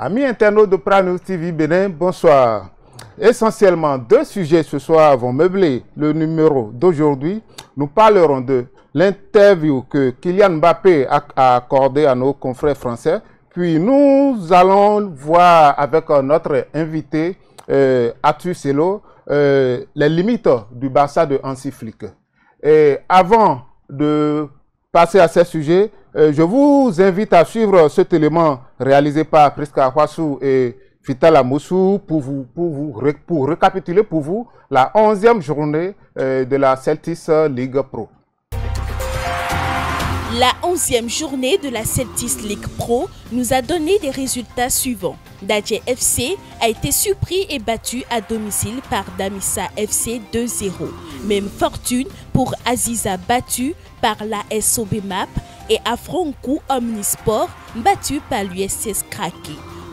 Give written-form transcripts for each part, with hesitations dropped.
Amis internautes de Pranews TV Bénin, bonsoir. Essentiellement, deux sujets ce soir vont meubler le numéro d'aujourd'hui. Nous parlerons de l'interview que Kylian Mbappé a accordée à nos confrères français. Puis nous allons voir avec notre invité, Atu Selo, les limites du Barça de Hansi Flick. Et avant de passer à ces sujets, je vous invite à suivre cet élément réalisé par Priska Hwasu et Fitala Moussou pour récapituler pour vous la 11e journée de la Celtics League Pro. La 11e journée de la Celtics League Pro nous a donné des résultats suivants. Dadje FC a été surpris et battu à domicile par Damissa FC 2-0. Même fortune pour Aziza battu par la SOB Map et Afronkou Omnisport battu par l'USS Krake.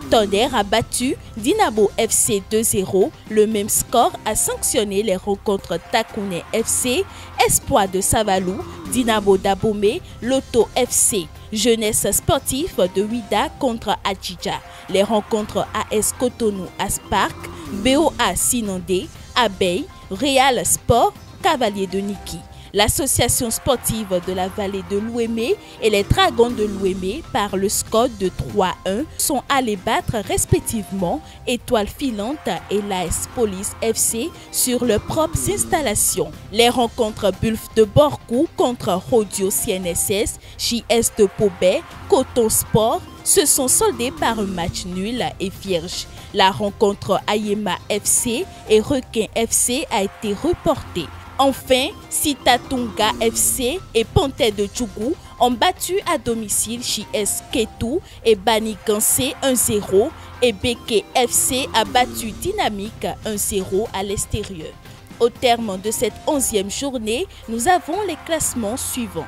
Tonnerre a battu Dinamo FC 2-0. Le même score a sanctionné les rencontres Takouné FC, Espoir de Savalou, Dinamo d'Abomey, Loto FC, Jeunesse sportive de Ouida contre Adjidja. Les rencontres AS Cotonou Aspark, BOA Sinandé, Abeille, Real Sport, Cavalier de Niki. L'association sportive de la vallée de l'Ouémé et les Dragons de l'Ouémé, par le score de 3-1, sont allés battre respectivement Étoile Filante et l'AS Police FC sur leurs propres installations. Les rencontres Bulf de Borkou contre Rodio CNSS, JS de Pobet, Coton Sport se sont soldées par un match nul et vierge. La rencontre Ayema FC et Requin FC a été reportée. Enfin, Sitatunga FC et Pontet de Djougou ont battu à domicile JS Ketou et Bani Gansé 1-0 et Beke FC a battu Dynamique 1-0 à l'extérieur. Au terme de cette 11e journée, nous avons les classements suivants.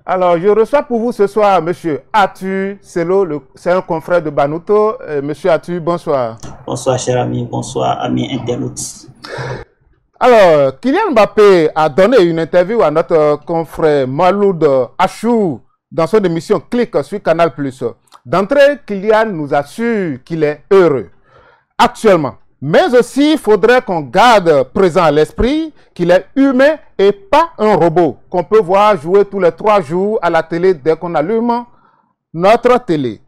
Alors, je reçois pour vous ce soir M. Atu Selo, c'est un confrère de Banuto. M. Atu, bonsoir. Bonsoir, cher ami. Bonsoir, amis internautes. Alors, Kylian Mbappé a donné une interview à notre confrère Maloud Achou dans son émission Click sur Canal+. D'entrée, Kylian nous assure qu'il est heureux actuellement. Mais aussi, il faudrait qu'on garde présent à l'esprit qu'il est humain et pas un robot qu'on peut voir jouer tous les 3 jours à la télé dès qu'on allume notre télé.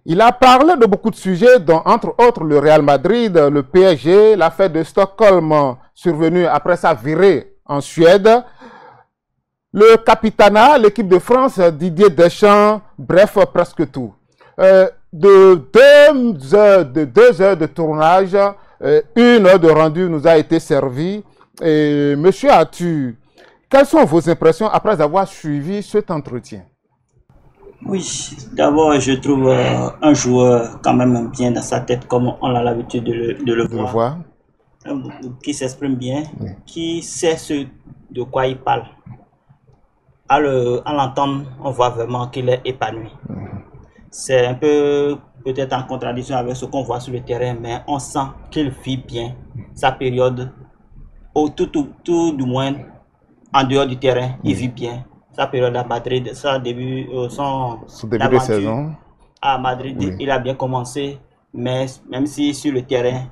Il a parlé de beaucoup de sujets, dont entre autres le Real Madrid, le PSG, l'affaire de Stockholm survenue après sa virée en Suède, le Capitana, l'équipe de France, Didier Deschamps, bref, presque tout. De 2 heures de tournage, 1 heure de rendu nous a été servie. Et Monsieur Atu, quelles sont vos impressions après avoir suivi cet entretien? Oui, d'abord, je trouve un joueur quand même bien dans sa tête, comme on a l'habitude de le voir. Qui s'exprime bien, oui. Qui sait ce de quoi il parle. À l'entendre, on voit vraiment qu'il est épanoui. C'est un peu peut-être en contradiction avec ce qu'on voit sur le terrain, mais on sent qu'il vit bien sa période, tout du moins en dehors du terrain, il vit bien sa période à Madrid, son début de saison. À Madrid, oui. Il a bien commencé, mais même si sur le terrain,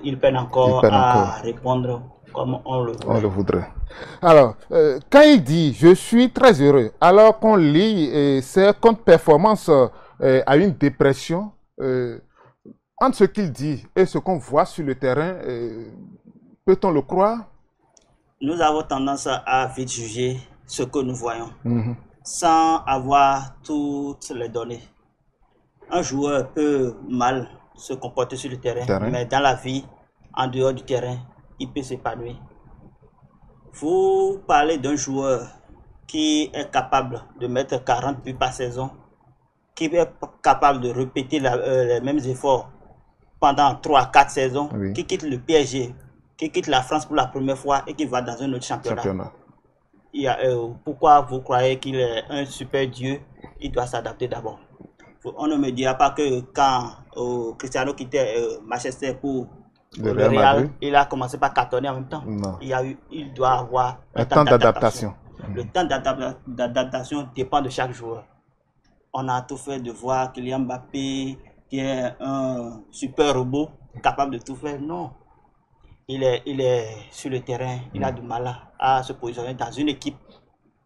il peine encore à répondre comme on le voudrait. Alors, quand il dit « je suis très heureux », alors qu'on lit ses comptes performance à une dépression, entre ce qu'il dit et ce qu'on voit sur le terrain, peut-on le croire? Nous avons tendance à vite juger ce que nous voyons, sans avoir toutes les données. Un joueur peut mal se comporter sur le terrain, mais dans la vie, en dehors du terrain, il peut s'épanouir. Vous parlez d'un joueur qui est capable de mettre 40 buts par saison, qui est capable de répéter les mêmes efforts pendant 3-4 saisons, oui. Qui quitte le PSG, qui quitte la France pour la première fois et qui va dans un autre championnat. Pourquoi vous croyez qu'il est un super dieu? Il doit s'adapter d'abord. On ne me dira pas que quand Cristiano quittait Manchester pour le Real, il a commencé par cartonner en même temps. Non. Il doit avoir un temps d'adaptation. le temps d'adaptation dépend de chaque joueur. On a tout fait de voir Kylian Mbappé, qui est un super robot, capable de tout faire. Non. Il est sur le terrain, il a du mal à se positionner dans une équipe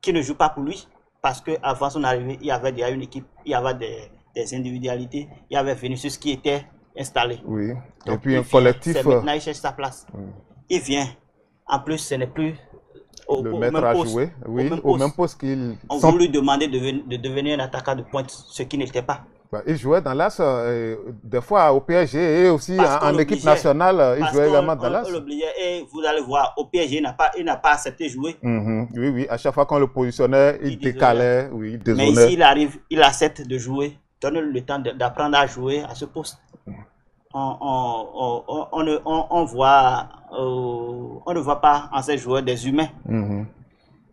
qui ne joue pas pour lui. Parce qu'avant son arrivée, il y avait déjà une équipe, il y avait des individualités, il y avait Vinicius qui était installé. Oui, donc, et puis un collectif. Maintenant, il cherche sa place. Il vient. En plus, ce n'est plus le maître à jouer, oui, au même poste qu'il... On voulait lui demander de devenir un attaquant de pointe, ce qui n'était pas. Il jouait dans l'AS, des fois au PSG et aussi en équipe nationale, il jouait également dans l'AS. On l'oubliait et vous allez voir, au PSG, il n'a pas accepté de jouer. Oui, oui, à chaque fois qu'on le positionnait, il décalait, oui, il dézonnait. Mais ici, il arrive, il accepte de jouer, donne le temps d'apprendre à jouer à ce poste. On ne voit pas en ces joueurs des humains.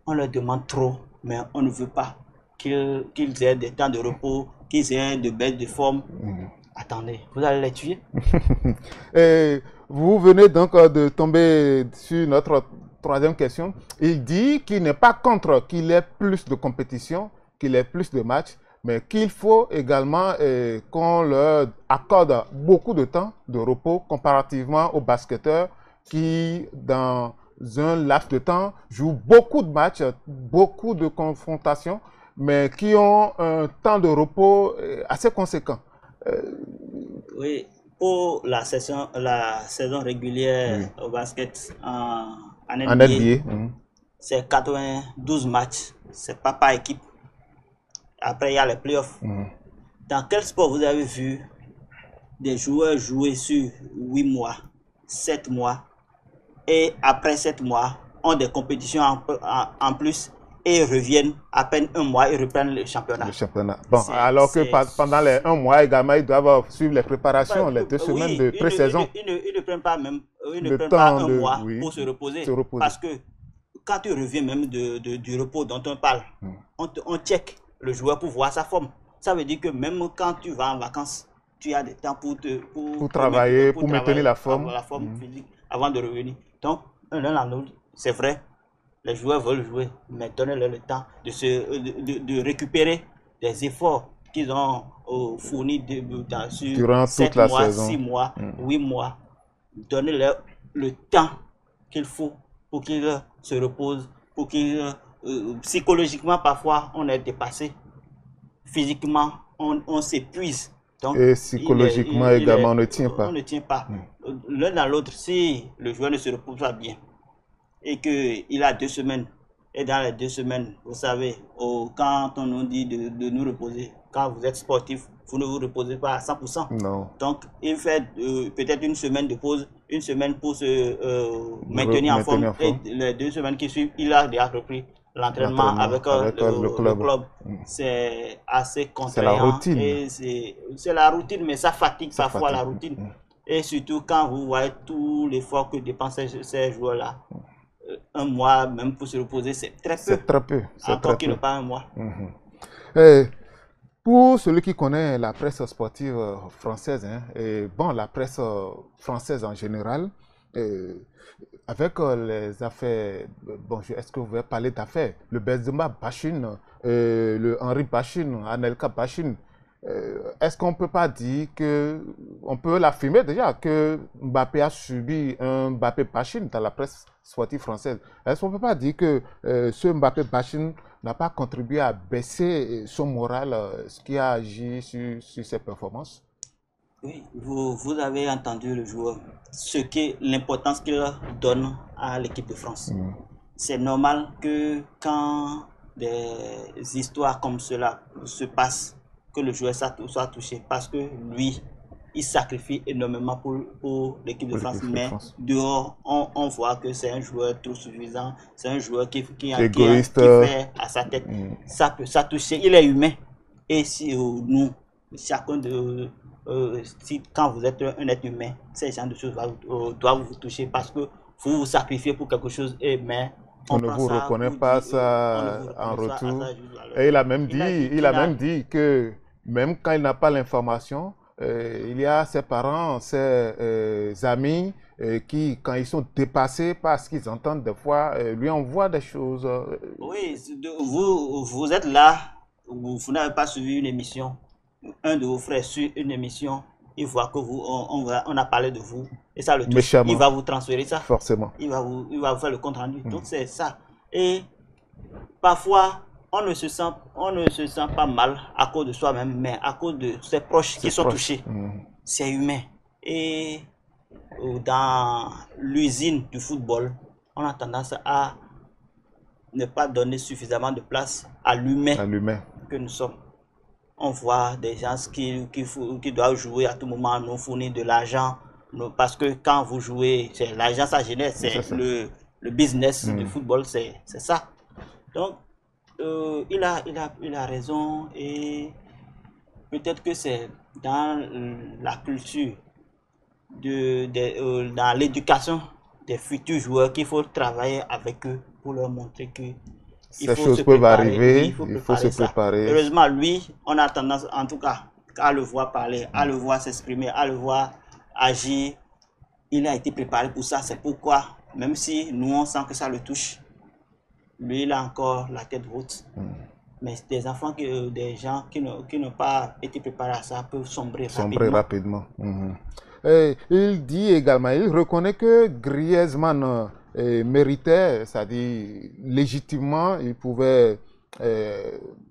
On leur demande trop, mais on ne veut pas qu'ils aient des temps de repos, qu'ils aient de baisse de forme. Attendez, vous allez les tuer. Et vous venez donc de tomber sur notre troisième question. Il dit qu'il n'est pas contre qu'il ait plus de compétition, qu'il ait plus de matchs, mais qu'il faut également qu'on leur accorde beaucoup de temps de repos comparativement aux basketteurs qui, dans un laps de temps, jouent beaucoup de matchs, beaucoup de confrontations, mais qui ont un temps de repos assez conséquent. Oui, pour la saison régulière au basket en NBA, c'est 92 matchs, c'est pas par équipe. Après, il y a les playoffs. Dans quel sport vous avez vu des joueurs jouer sur 8 mois, 7 mois, et après 7 mois, ont des compétitions en plus et reviennent à peine un mois et reprennent le championnat. Bon, alors que pendant les 1 mois également, ils doivent suivre les préparations, les 2 semaines de pré-saison. Ils ne prennent pas même un mois pour se reposer. Parce que quand tu reviens même du repos dont on parle, on check le joueur pour voir sa forme. Ça veut dire que même quand tu vas en vacances, tu as des temps pour travailler, pour maintenir la forme physique avant de revenir. Donc, l'un à l'autre, c'est vrai, les joueurs veulent jouer, mais donnez-leur le temps de récupérer des efforts qu'ils ont fournis durant toute la saison. 6 mois, 8 mois. Donnez-leur le temps qu'il faut pour qu'ils se reposent, pour qu'ils... psychologiquement, parfois, on est dépassé. Physiquement, on s'épuise. Et psychologiquement également, on ne tient pas. On ne tient pas. L'un dans l'autre, si le joueur ne se repose pas bien et qu'il a 2 semaines, et dans les 2 semaines, vous savez, quand on nous dit de nous reposer, quand vous êtes sportif, vous ne vous reposez pas à 100%. Non. Donc, il fait peut-être 1 semaine de pause, 1 semaine pour se maintenir en forme. Et les 2 semaines qui suivent, il a déjà repris l'entraînement avec le club. C'est assez contraignant. C'est la routine. C'est la routine, mais ça fatigue parfois la routine. Et surtout quand vous voyez tout l'effort que dépensent ces joueurs-là. 1 mois, même pour se reposer, c'est très peu. C'est très peu. Encore qu'il n'y a pas 1 mois. Pour celui qui connaît la presse sportive française, et bon, la presse française en général, avec les affaires, bon, est-ce que vous pouvez parler d'affaires? Le Benzema bashing, le Henri bashing, Anelka bashing, est-ce qu'on ne peut pas dire que, on peut l'affirmer déjà, que Mbappé a subi un Mbappé bashing dans la presse sportive française? Est-ce qu'on ne peut pas dire que ce Mbappé bashing n'a pas contribué à baisser son moral, ce qui a agi sur ses performances? Oui, vous avez entendu le joueur, l'importance qu'il donne à l'équipe de France. C'est normal que quand des histoires comme cela se passent, que le joueur soit touché, parce que lui, il sacrifie énormément pour l'équipe de France, mais dehors, on voit que c'est un joueur tout suffisant, c'est un joueur qui fait à sa tête. Ça peut toucher, il est humain. Et si nous, chacun quand vous êtes un être humain, ces genre de choses doivent vous toucher parce que vous vous sacrifiez pour quelque chose, mais on ne vous reconnaît pas ça en retour. Et il a même dit que même quand il n'a pas l'information, il y a ses parents, ses amis qui, quand ils sont dépassés par ce qu'ils entendent, des fois, lui envoient des choses. Oui, vous êtes là, vous n'avez pas suivi une émission. Un de vos frères suit une émission, il voit que on a parlé de vous, et ça le touche. Méchamment. Il va vous transférer ça. Forcément. Il va vous faire le compte rendu. Donc c'est ça. Et parfois, on ne se sent pas mal à cause de soi-même, mais à cause de ses proches qui sont touchés. C'est humain. Et dans l'usine du football, on a tendance à ne pas donner suffisamment de place à l'humain que nous sommes. On voit des gens qui doivent jouer à tout moment, nous fournir de l'argent, parce que quand vous jouez, l'argent ça génère, c'est le business du football, c'est ça. Donc, il a raison, et peut-être que c'est dans la culture, dans l'éducation des futurs joueurs qu'il faut travailler avec eux pour leur montrer que ces choses peuvent arriver, il faut se préparer. Heureusement, lui, on a tendance, en tout cas, à le voir parler, à le voir s'exprimer, à le voir agir. Il a été préparé pour ça, c'est pourquoi, même si nous on sent que ça le touche, lui, il a encore la tête haute. Mais des enfants, des gens qui n'ont pas été préparés à ça peuvent sombrer rapidement. Et il dit également, il reconnaît que Griezmann méritait, c'est-à-dire légitimement, il pouvait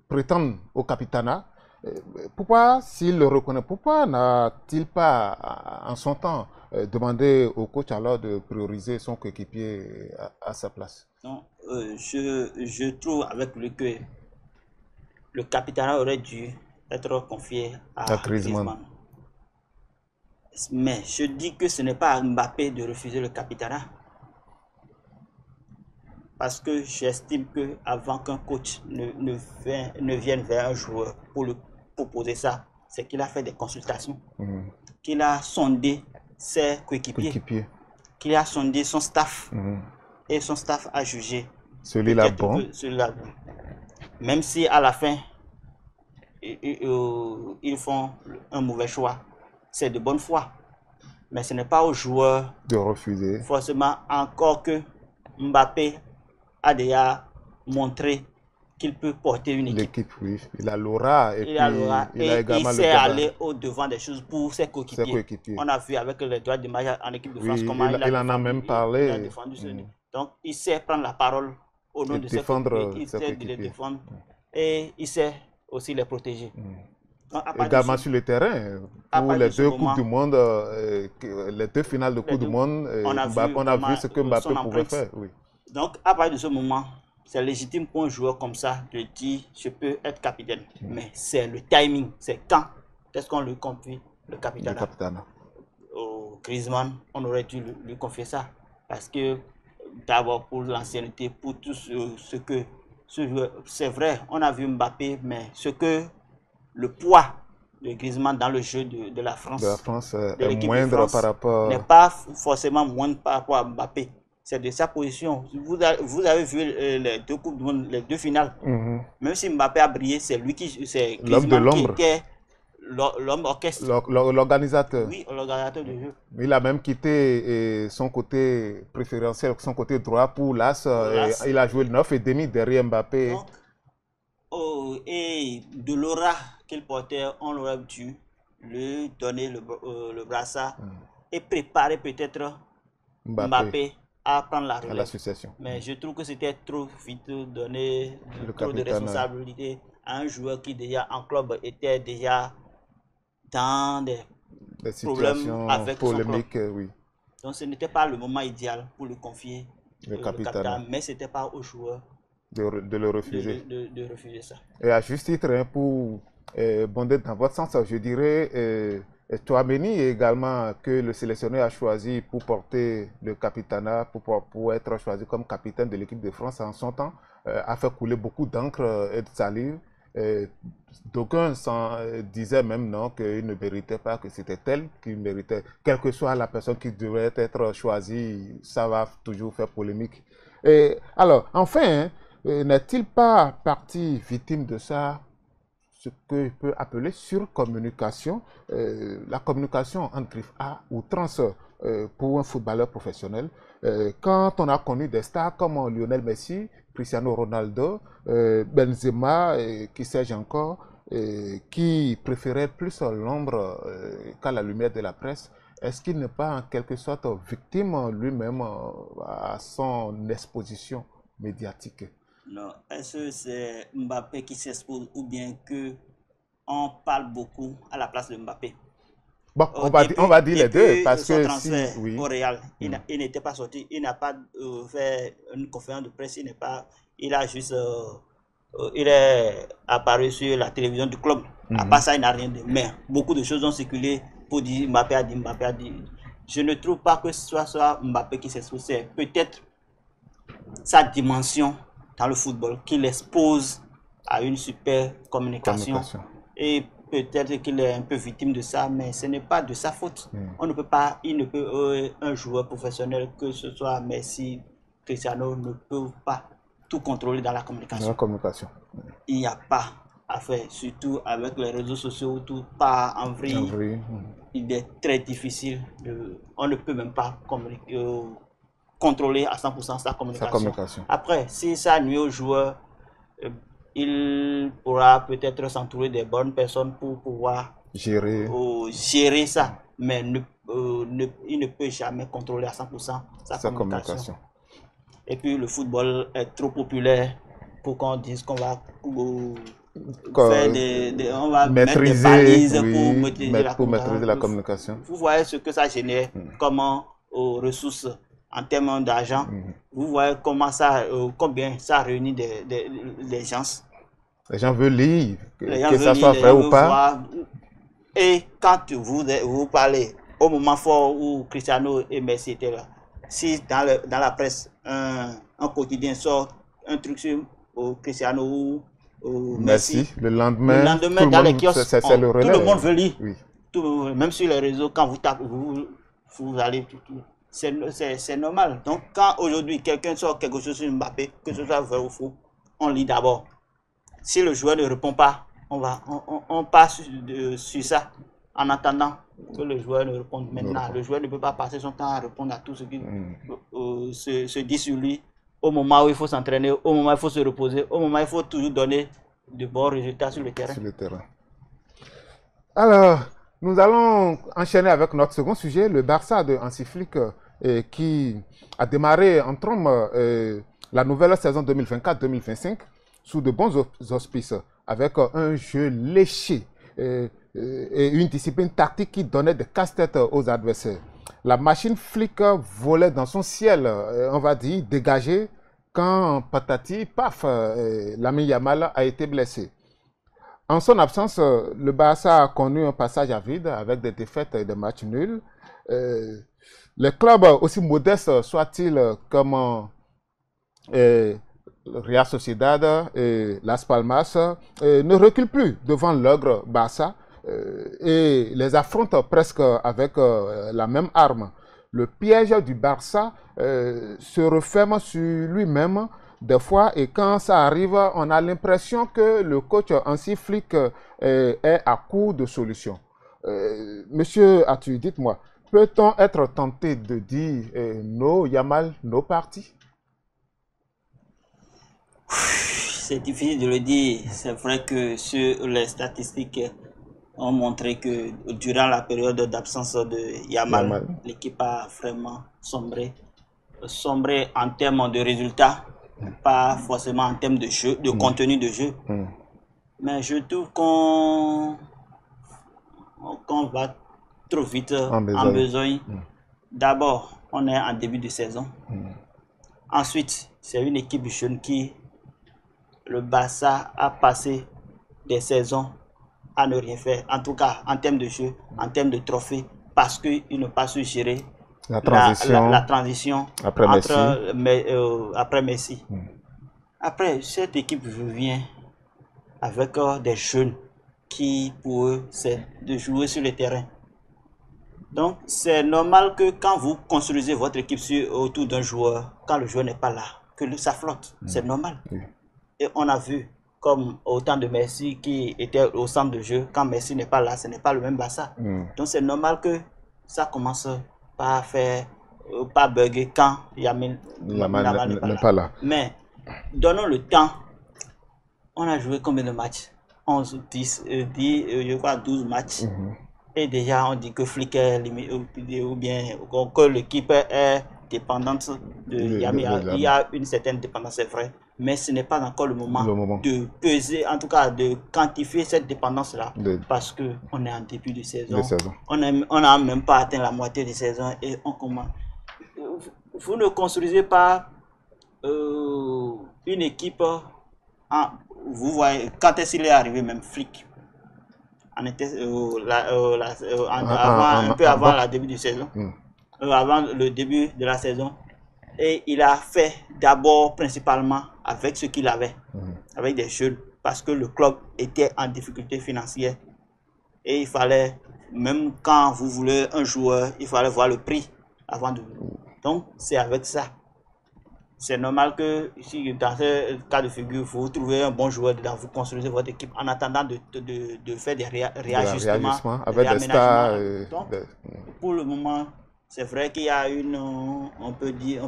prétendre au capitanat. Pourquoi, s'il le reconnaît, pourquoi n'a-t-il pas, en son temps, demandé au coach alors de prioriser son coéquipier à sa place? Non, je trouve avec lui que le capitanat aurait dû être confié à Griezmann. Mais je dis que ce n'est pas à Mbappé de refuser le capitanat. Parce que j'estime qu'avant qu'un coach ne vienne vers un joueur pour lui proposer ça, c'est qu'il a fait des consultations, qu'il a sondé ses coéquipiers, qu'il a sondé son staff, et son staff a jugé celui-là bon. Même si à la fin, ils font un mauvais choix, c'est de bonne foi. Mais ce n'est pas aux joueurs de refuser. Forcément, encore que Mbappé a déjà montré qu'il peut porter une équipe. L'équipe, oui. Il a l'aura et il sait aller au-devant des choses pour ses coéquipiers. On a vu avec les droits d'image en équipe de France comment il en a même parlé. Il a défendu Donc, il sait prendre la parole au nom de ses coéquipiers. Il sait les défendre et il sait aussi les protéger. Donc, également sur le terrain, pour les deux Coupes du Monde, les deux finales de Coupe du Monde, on a vu ce que Mbappé pouvait faire. Donc, à partir de ce moment, c'est légitime pour un joueur comme ça de dire je peux être capitaine. Mais c'est le timing, c'est quand est-ce qu'on lui confie le capitanat. Au Griezmann, on aurait dû lui confier ça. Parce que d'abord pour l'ancienneté, pour tout ce que ce joueur, c'est vrai, on a vu Mbappé, mais ce que le poids de Griezmann dans le jeu de la France, est moindre par rapport, n'est pas forcément moindre par rapport à Mbappé. C'est de sa position. Vous avez vu les deux Coupes du Monde, les deux finales. Même si Mbappé a brillé, c'est lui c'est l'homme de l'ombre. Qui est l'homme orchestre. L'organisateur. Oui, l'organisateur du jeu. Il a même quitté son côté préférentiel, son côté droit pour l'As. Il a joué le 9,5 derrière Mbappé. Donc, et de l'aura qu'il portait, on aurait dû lui donner le brassard et préparer peut-être Mbappé à prendre la relève. Mais je trouve que c'était trop vite donner trop de responsabilité à un joueur qui déjà en club était déjà dans des problèmes avec polémiques, son club. Donc ce n'était pas le moment idéal pour lui confier le capitaine, mais ce n'était pas au joueur de le refuser. De refuser ça. Et à juste titre, pour bonder dans votre sens, je dirais Tchouaméni également que le sélectionneur a choisi pour porter le capitanat, pour être choisi comme capitaine de l'équipe de France en son temps, a fait couler beaucoup d'encre et de salive. D'aucuns disaient même non, qu'il ne méritait pas, que c'était elle qui méritait. Quelle que soit la personne qui devrait être choisie, ça va toujours faire polémique. Et alors, enfin, n'est-il pas parti victime de ça, ce que peut appeler surcommunication, la communication entre à outrance, pour un footballeur professionnel. Quand on a connu des stars comme Lionel Messi, Cristiano Ronaldo, Benzema, qui sais-je encore, qui préféraient plus l'ombre qu'à la lumière de la presse, est-ce qu'il n'est pas en quelque sorte victime lui-même à son exposition médiatique? Non, est-ce que c'est Mbappé qui s'expose ou bien que on parle beaucoup à la place de Mbappé? Bon, on va dire les deux, parce son que transfert si, oui. au Real, il n'était pas sorti, il n'a pas fait une conférence de presse, il a juste, il est apparu sur la télévision du club. À part ça, il n'a rien dit. Mais beaucoup de choses ont circulé pour dire Mbappé a dit, Mbappé a dit. Je ne trouve pas que ce soit Mbappé qui s'expose, c'est peut-être sa dimension dans le football qui l'expose à une super communication. Et peut-être qu'il est un peu victime de ça, mais ce n'est pas de sa faute. On ne peut pas, un joueur professionnel, que ce soit Messi, Cristiano, ne peut pas tout contrôler dans la communication. Il n'y a pas à faire, surtout avec les réseaux sociaux, tout part en vrille. Il est très difficile, on ne peut même pas contrôler à 100% sa communication. Après, si ça nuit au joueur, il pourra peut-être s'entourer des bonnes personnes pour pouvoir gérer ça, mais il ne peut jamais contrôler à 100% sa communication. Et puis le football est trop populaire pour qu'on dise qu'on va on va mettre des balises pour maîtriser la communication. Vous voyez ce que ça génère, comment aux ressources en termes d'argent. Vous voyez comment ça, combien ça réunit des gens. Les gens veulent lire, que ça soit vrai ou pas. Et quand vous parlez au moment fort où Cristiano et Messi étaient là, si dans la presse, un quotidien sort un truc sur Cristiano ou Messi, le lendemain dans les kiosques, tout le monde veut lire. Même sur les réseaux, quand vous tapez, vous allez... C'est normal. Donc, quand aujourd'hui quelqu'un sort quelque chose sur Mbappé, que ce soit vrai ou faux, on lit d'abord. Si le joueur ne répond pas, on passe sur ça en attendant que le joueur ne réponde. Maintenant, le joueur ne peut pas passer son temps à répondre à tout ce qui se dit sur lui. Au moment où il faut s'entraîner, au moment où il faut se reposer, au moment où il faut toujours donner de bons résultats sur le terrain. Alors, nous allons enchaîner avec notre second sujet, le Barça de Hansi Flick, qui a démarré en trombe la nouvelle saison 2024-2025 sous de bons auspices, avec un jeu léché et une discipline tactique qui donnait des casse-têtes aux adversaires. La machine Flick volait dans son ciel, on va dire, dégagé, quand patati, paf, Lamine Yamal a été blessé. En son absence, le Barça a connu un passage à vide avec des défaites et des matchs nuls. Les clubs, aussi modestes soient-ils comme Real Sociedad et Las Palmas, ne reculent plus devant l'ogre Barça et les affrontent presque avec la même arme. Le piège du Barça se referme sur lui-même des fois, et quand ça arrive, on a l'impression que le coach Hansi Flick est à court de solutions. Monsieur Atu, dites-moi, peut-on être tenté de dire no Yamal, no parti? C'est difficile de le dire. C'est vrai que sur les statistiques ont montré que durant la période d'absence de Yamal, l'équipe a vraiment sombré en termes de résultats. Pas forcément en termes de jeu, de contenu de jeu. Mais je trouve qu'on va trop vite en besogne. D'abord, on est en début de saison. Ensuite, c'est une équipe jeune qui, le Barça a passé des saisons à ne rien faire. En tout cas, en termes de jeu, en termes de trophées, parce qu'ils n'ont pas su gérer la transition après Messi. Après, cette équipe revient avec des jeunes qui, pour eux, c'est de jouer sur le terrain. Donc, c'est normal que quand vous construisez votre équipe autour d'un joueur, quand le joueur n'est pas là, que ça flotte. C'est normal. Et on a vu, comme au temps de Messi qui était au centre de jeu, quand Messi n'est pas là, ce n'est pas le même Barça. Donc, c'est normal que ça commence pas faire, pas bugger quand Yamal n'est pas là. Mais donnons le temps. On a joué combien de matchs? 11, 10, je crois 12 matchs. Et déjà, on dit que Flick est limité, ou bien que l'équipe est dépendante de Yamal. Il y a une certaine dépendance, c'est vrai. Mais ce n'est pas encore le moment de peser, en tout cas de quantifier cette dépendance-là. Parce qu'on est en début de saison. On n'a même pas atteint la moitié de saison et on commence. Vous ne construisez pas une équipe. Vous voyez, quand est-ce qu'il est arrivé, même Flick, un peu avant le début de saison, avant le début de la saison, et il a fait d'abord principalement avec ce qu'il avait, avec des jeunes, parce que le club était en difficulté financière et il fallait, même quand vous voulez un joueur, il fallait voir le prix avant de. Donc c'est avec ça. C'est normal que si dans ce cas de figure, vous trouvez un bon joueur dedans, vous construisez votre équipe en attendant de faire des réajustements, avec des stars. Donc, pour le moment, c'est vrai qu'il y a on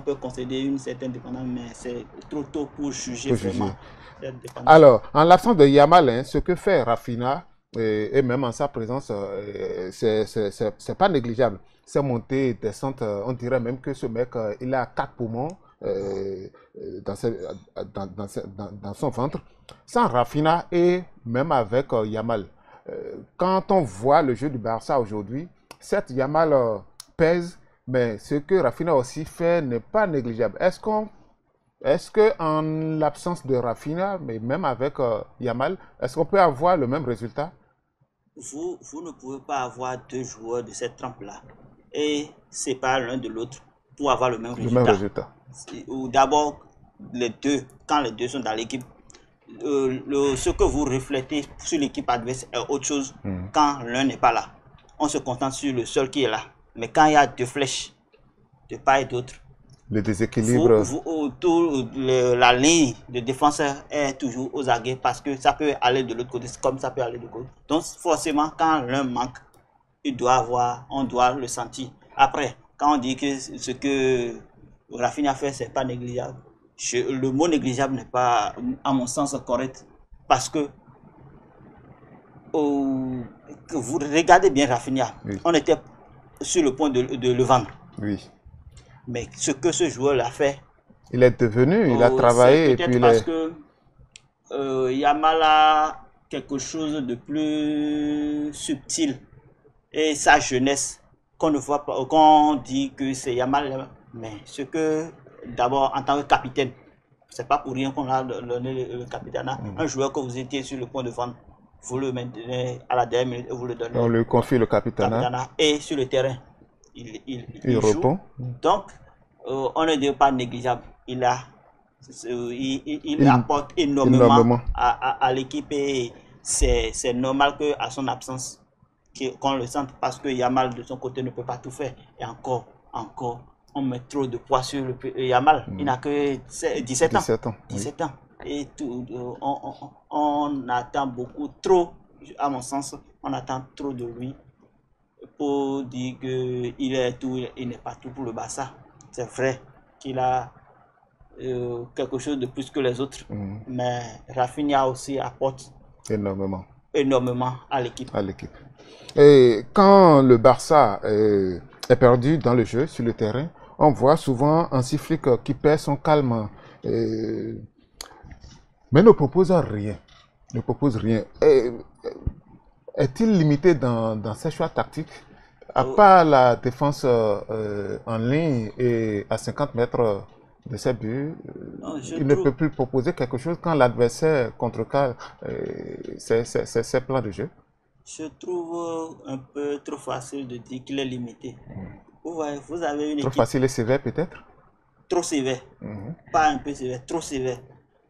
peut concéder une certaine dépendance, mais c'est trop tôt pour juger vraiment cette dépendance. Alors, en l'absence de Yamal, ce que fait Raphinha, et même en sa présence, c'est pas négligeable. C'est montée et descente, on dirait même que ce mec, il a 4 poumons. Dans son ventre, sans Raphinha et même avec Yamal. Quand on voit le jeu du Barça aujourd'hui, certes Yamal pèse, mais ce que Raphinha aussi fait n'est pas négligeable. Est-ce que en l'absence de Raphinha, mais même avec Yamal, est-ce qu'on peut avoir le même résultat? Vous ne pouvez pas avoir deux joueurs de cette trempe-là et séparer l'un de l'autre pour avoir le même résultat. Ou d'abord, quand les deux sont dans l'équipe, ce que vous reflétez sur l'équipe adverse est autre chose quand l'un n'est pas là. On se contente sur le seul qui est là. Mais quand il y a deux flèches de part et d'autre, le déséquilibre. La ligne de défense est toujours aux aguets parce que ça peut aller de l'autre côté comme ça peut aller de l'autre côté. Donc forcément, quand l'un manque, on doit le sentir. Après, quand on dit que ce que Raphinha a fait, c'est pas négligeable. Le mot négligeable n'est pas, à mon sens, correct. Parce que vous regardez bien Raphinha, on était sur le point de le vendre. Oui. Mais ce que ce joueur a fait, il est devenu, il a travaillé. Peut-être parce que Yamal a quelque chose de plus subtil et sa jeunesse qu'on ne voit pas, qu'on dit que c'est Yamal. Mais ce que, d'abord, en tant que capitaine, c'est pas pour rien qu'on a donné le capitana. Un joueur que vous étiez sur le point de vendre, vous le maintenez à la dernière minute et vous le donnez. On lui confie le capitana. Et sur le terrain, il répond. Donc, on ne dit pas négligeable. Il apporte énormément à l'équipe et c'est normal qu'à son absence, qu'on le sente parce que Yamal de son côté ne peut pas tout faire. Et encore, on met trop de poids sur Yamal. Il n'a que 17 ans. 17 ans. Et on attend beaucoup trop, à mon sens, on attend trop de lui pour dire qu'il est tout, il n'est pas tout pour le Barça. C'est vrai qu'il a quelque chose de plus que les autres, mais Raphinha aussi apporte énormément à l'équipe. Et quand le Barça est perdu dans le jeu, sur le terrain, on voit souvent un Flick qui perd son calme, mais ne propose rien. Est-il limité dans ses choix tactiques? À part la défense en ligne et à 50 mètres de ses buts, il ne peut plus proposer quelque chose quand l'adversaire contrecarre ses plans de jeu. Je trouve un peu trop facile de dire qu'il est limité. Vous avez une équipe... Trop facile et sévère peut-être? Trop sévère. Pas un peu sévère, trop sévère.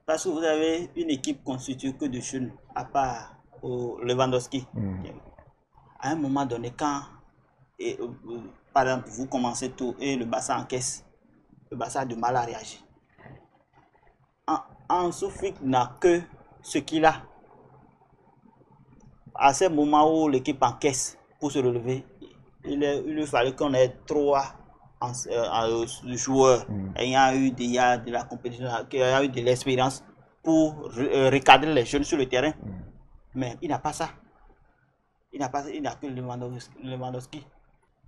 Parce que vous avez une équipe constituée que de jeunes, à part Lewandowski. À un moment donné, quand, par exemple, vous commencez tout et le Barça encaisse, le Barça a du mal à réagir. Ansu Flick n'a que ce qu'il a. À ce moment où l'équipe encaisse pour se relever, il fallait qu'on ait 3 joueurs ayant eu déjà de la compétition, qui ayant eu de l'expérience pour recadrer les jeunes sur le terrain. Mais il n'a pas ça. Il n'a que Lewandowski.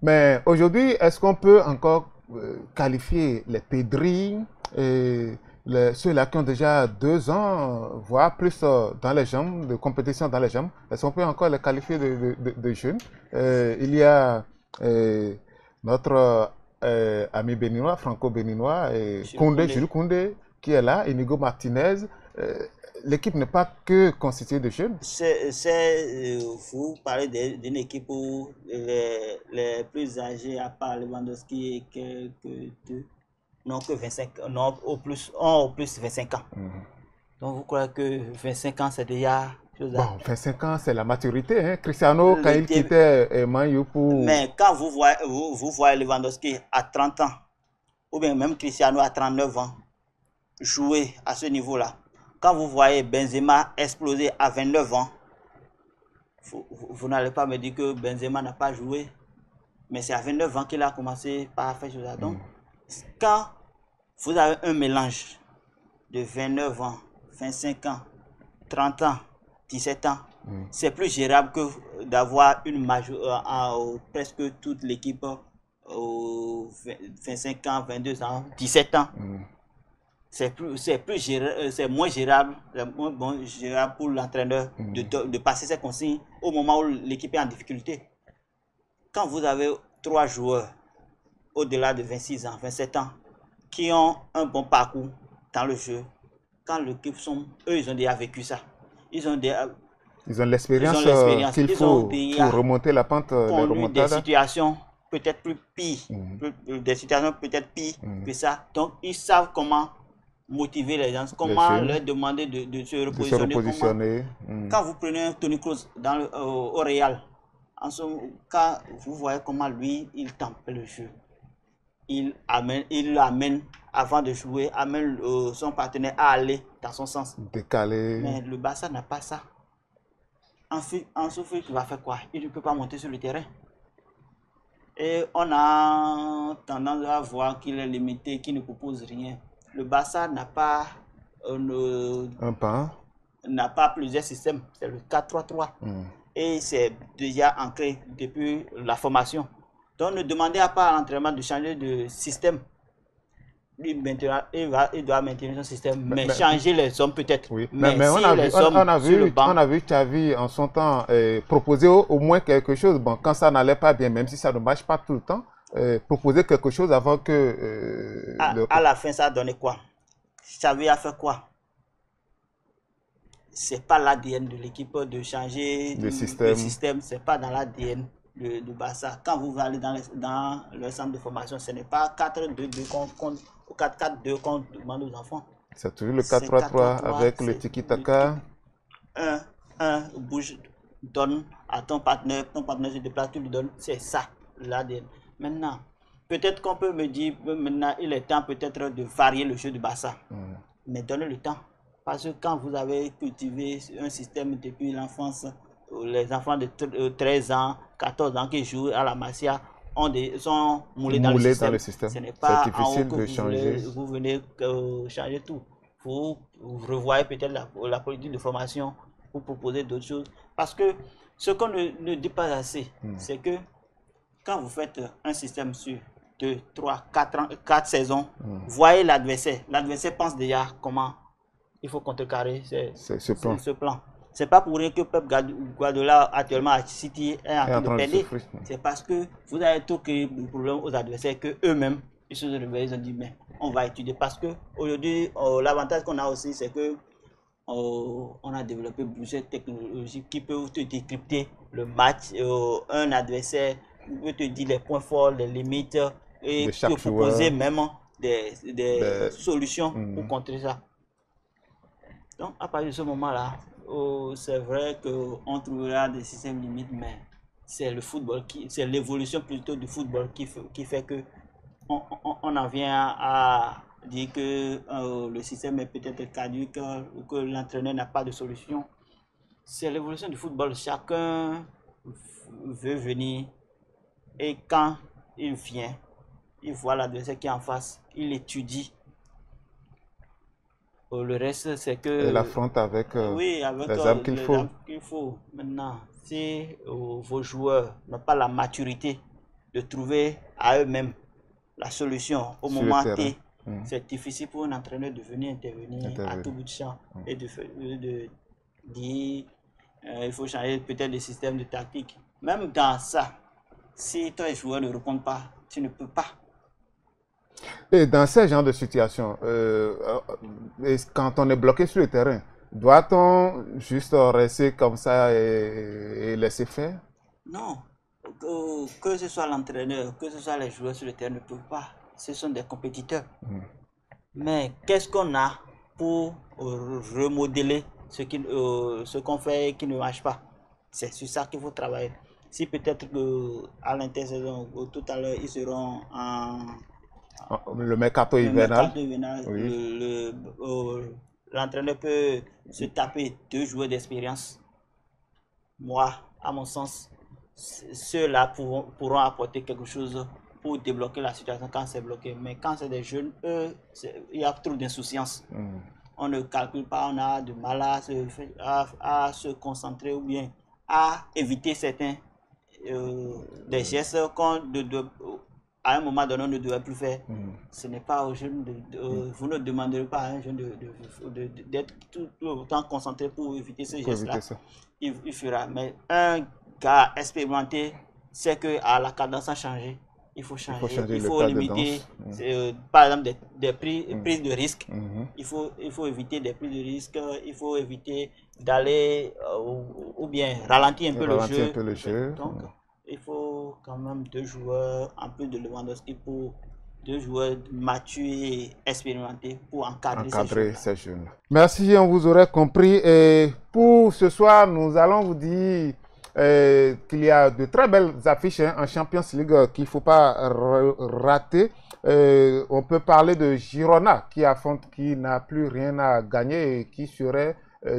Mais aujourd'hui, est-ce qu'on peut encore qualifier les Pedri et ceux-là qui ont déjà 2 ans, voire plus dans les jambes, de compétition dans les jambes, est-ce qu'on peut encore les qualifier de jeunes? Il y a notre ami béninois, franco-béninois, Jules Koundé, qui est là, Inigo Martinez. L'équipe n'est pas que constituée de jeunes. Vous parlez d'une équipe où les plus âgés, à part Lewandowski, que 2, non que 25, non au plus 25 ans. Donc vous croyez que 25 ans c'est déjà... Bon, 25 ans c'est la maturité. Hein? Cristiano, quand il quittait Man U pour... Mais quand vous voyez Lewandowski à 30 ans, ou bien même Cristiano à 39 ans, jouer à ce niveau-là, quand vous voyez Benzema exploser à 29 ans, vous n'allez pas me dire que Benzema n'a pas joué. Mais c'est à 29 ans qu'il a commencé par faire chose. Donc, quand vous avez un mélange de 29 ans, 25 ans, 30 ans, 17 ans, c'est plus gérable que d'avoir une presque toute l'équipe 25 ans, 22 ans, 17 ans. C'est moins gérable, gérable pour l'entraîneur de passer ses consignes au moment où l'équipe est en difficulté. Quand vous avez 3 joueurs au-delà de 26 ans, 27 ans, qui ont un bon parcours dans le jeu, quand l'équipe eux, ils ont déjà vécu ça. Ils ont l'expérience qu'il faut pour remonter la pente. Des situations peut-être plus pires, des situations peut-être pires que ça. Donc, ils savent comment motiver les gens, comment leur demander de se repositionner. Quand vous prenez un Toni Kroos au Real, quand vous voyez comment lui, il tempère le jeu, il l'amène avant de jouer, amène son partenaire à aller dans son sens. Décalé. Mais le Barça n'a pas ça. Ensuite, il va faire quoi? Il ne peut pas monter sur le terrain. Et on a tendance à voir qu'il est limité, qu'il ne propose rien. Le Barça n'a pas n'a pas plusieurs systèmes, c'est le 4-3-3. Et c'est déjà ancré depuis la formation. Donc ne demandez pas à l'entraînement de changer de système. Il doit maintenir son système, mais changer les hommes peut-être. Oui. Mais on a vu Xavi en son temps proposer au moins quelque chose. Bon, quand ça n'allait pas bien, même si ça ne marche pas tout le temps, proposer quelque chose avant que... à la fin, ça a donné quoi? Xavi a fait quoi? C'est pas l'ADN de l'équipe de changer le système. C'est pas dans l'ADN du Barça. Quand vous allez dans le centre de formation, ce n'est pas 4-2-2 ou 4-4-2 qu'on demande aux enfants. C'est toujours le 4-3-3 avec le tiki-taka. Bouge, donne à ton partenaire se déplace, tu lui donnes. C'est ça l'ADN. Maintenant, peut-être qu'on peut me dire, maintenant, il est temps peut-être de varier le jeu du Barça. Mais donnez le temps. Parce que quand vous avez cultivé un système depuis l'enfance, les enfants de 13 ans, 14 ans qui jouent à la Masia sont moulés dans le système. Ce n'est pas difficile de changer. Vous venez changer tout. Vous revoyez peut-être la politique de formation pour proposer d'autres choses. Parce que ce qu'on ne dit pas assez, c'est que quand vous faites un système sur 2, 3, 4 saisons, voyez l'adversaire. L'adversaire pense déjà comment il faut contrecarrer ce plan. C'est pas pour rien que Pep Guardiola actuellement à City est en train de perdre. C'est parce que vous avez tout créé le problème aux adversaires que eux-mêmes ils se sont réveillés, ils ont dit mais on va étudier parce que aujourd'hui l'avantage qu'on a aussi c'est que on a développé plusieurs technologies qui peuvent te décrypter le match. Un adversaire peut te dire les points forts, les limites et te proposer même des solutions pour contrer ça. Donc à partir de ce moment-là, c'est vrai qu'on trouvera des systèmes limites, mais c'est le football c'est l'évolution plutôt du football qui fait que on en vient à dire que le système est peut-être caduque ou que l'entraîneur n'a pas de solution. C'est l'évolution du football. Chacun veut venir Et quand il vient, il voit l'adversaire qui est en face, il étudie. Le reste, c'est que... Il affronte avec, oui, avec les armes qu'il faut. Maintenant, si vos joueurs n'ont pas la maturité de trouver à eux-mêmes la solution au moment T, c'est difficile pour un entraîneur de venir intervenir à tout bout de champ et de dire il faut changer peut-être le système de tactique. Même dans ça, si toi les joueurs ne répondent pas, tu ne peux pas. Et dans ce genre de situation, quand on est bloqué sur le terrain, doit-on juste rester comme ça et laisser faire? Non. Que ce soit l'entraîneur, que ce soit les joueurs sur le terrain ne peuvent pas. Ce sont des compétiteurs. Mais qu'est-ce qu'on a pour remodeler ce qu'on fait et qui ne marche pas? C'est sur ça qu'il faut travailler. Si peut-être qu'à l'intersaison, tout à l'heure, ils seront en... Le mercato hivernal. L'entraîneur peut se taper 2 joueurs d'expérience. Moi, à mon sens, ceux-là pourront apporter quelque chose pour débloquer la situation quand c'est bloqué. Mais quand c'est des jeunes, eux, il y a trop d'insouciance. On ne calcule pas, on a du mal à se concentrer ou bien à éviter certains des gestes qu'on à un moment donné on ne devrait plus faire. Ce n'est pas aux jeunes, vous ne demanderez pas à un jeune d'être tout le temps concentré pour éviter ce geste-là. Il fera. Mais un gars expérimenté sait qu'à la cadence a changé. Il faut changer, il faut limiter, par exemple, des prises de risque. Il faut éviter des prises de risque, il faut éviter d'aller ou bien ralentir un peu le jeu. Donc, il faut quand même 2 joueurs, en plus de Lewandowski, pour 2 joueurs matures et expérimentés pour encadrer ces jeunes. Merci, on vous aurait compris. Et pour ce soir, nous allons vous dire qu'il y a de très belles affiches en Champions League qu'il ne faut pas rater. On peut parler de Girona qui affronte, qui n'a plus rien à gagner et qui serait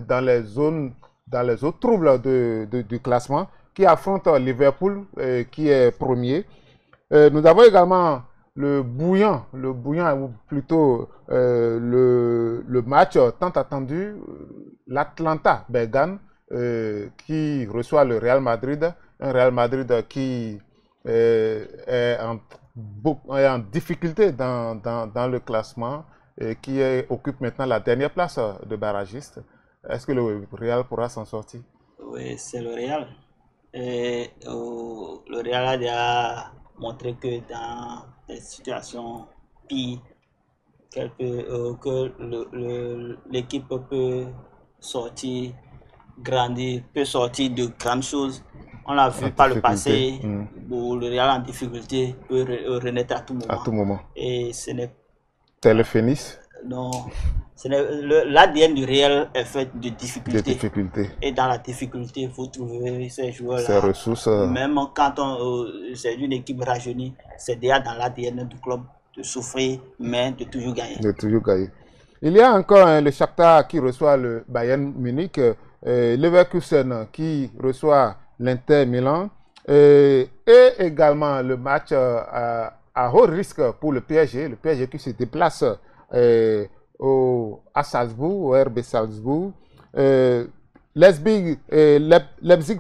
dans les autres troubles du classement, qui affronte Liverpool qui est premier. Nous avons également le bouillant ou plutôt le match tant attendu, l'Atlanta Bergame qui reçoit le Real Madrid, un Real Madrid qui est en difficulté dans le classement et qui occupe maintenant la dernière place de barragiste. Est-ce que le Real pourra s'en sortir? Oui, c'est le Real. Et le Real a déjà montré que dans des situations pires, que l'équipe peut sortir, grandir, peut sortir de grandes choses. On l'a vu par le passé, où le Real en difficulté peut renaître à tout moment. À tout moment. Et ce n'est pas le Phénix. Non. L'ADN du Real est fait de difficultés. Et dans la difficulté, vous trouvez ces joueurs-là. Ces ressources. Même quand c'est une équipe rajeunie, c'est déjà dans l'ADN du club de souffrir, mais de toujours gagner. Il y a encore le Shakhtar qui reçoit le Bayern Munich, Leverkusen qui reçoit l'Inter Milan, et également le match à haut risque pour le PSG qui se déplace à Salzbourg, au RB Salzbourg. Leipzig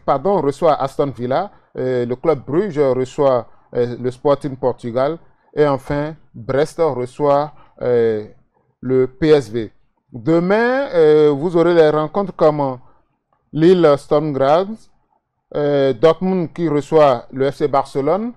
reçoit Aston Villa, le club Bruges reçoit le Sporting Portugal et enfin Brest reçoit le PSV. Demain, vous aurez les rencontres comme Lille Sturm Graz, Dortmund qui reçoit le FC Barcelone,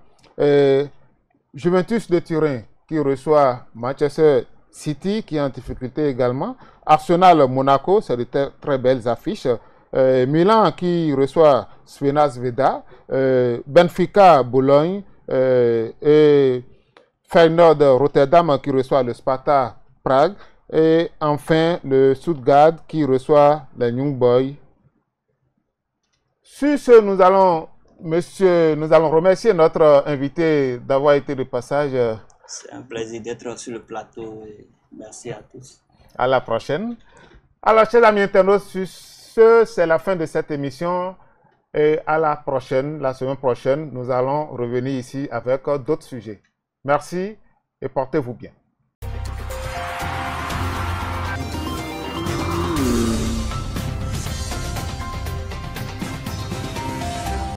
Juventus de Turin qui reçoit Manchester City qui est en difficulté également, Arsenal Monaco, c'est de très belles affiches, Milan qui reçoit Svena Zvezda, Benfica Bologne et Feyenoord Rotterdam qui reçoit le Sparta Prague et enfin le Stuttgart qui reçoit les Young Boys. Sur ce, nous allons remercier notre invité d'avoir été de passage. C'est un plaisir d'être sur le plateau et merci à tous. À la prochaine. Alors, chers amis internautes, sur ce, c'est la fin de cette émission. Et à la prochaine, la semaine prochaine, nous allons revenir ici avec d'autres sujets. Merci et portez-vous bien.